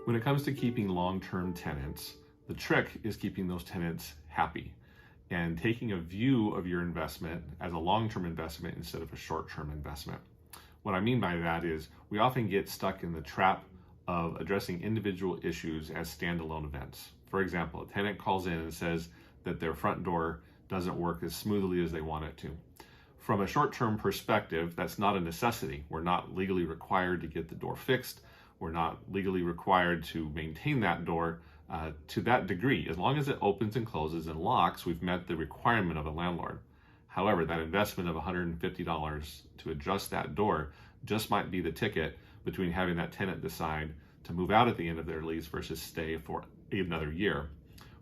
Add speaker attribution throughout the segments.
Speaker 1: When it comes to keeping long-term tenants, the trick is keeping those tenants happy and taking a view of your investment as a long-term investment instead of a short-term investment. What I mean by that is we often get stuck in the trap of addressing individual issues as standalone events. For example, a tenant calls in and says that their front door doesn't work as smoothly as they want it to. From a short-term perspective, that's not a necessity. We're not legally required to get the door fixed. We're not legally required to maintain that door to that degree. As long as it opens and closes and locks, we've met the requirement of a landlord. However, that investment of $150 to adjust that door just might be the ticket between having that tenant decide to move out at the end of their lease versus stay for another year.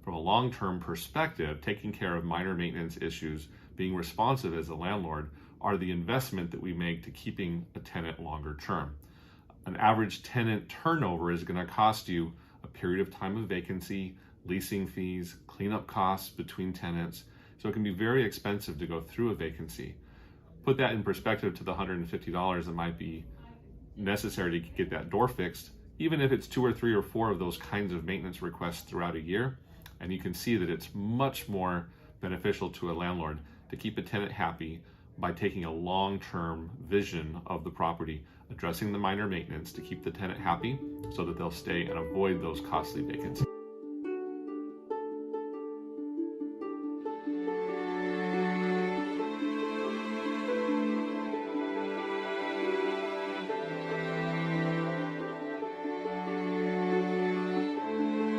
Speaker 1: From a long-term perspective, taking care of minor maintenance issues, being responsive as a landlord, are the investment that we make to keeping a tenant longer term. An average tenant turnover is going to cost you a period of time of vacancy, leasing fees, cleanup costs between tenants. So it can be very expensive to go through a vacancy. Put that in perspective to the $150 that might be necessary to get that door fixed, even if it's 2 or 3 or 4 of those kinds of maintenance requests throughout a year. And you can see that it's much more beneficial to a landlord to keep a tenant happy by taking a long-term vision of the property, addressing the minor maintenance to keep the tenant happy so that they'll stay and avoid those costly vacancies.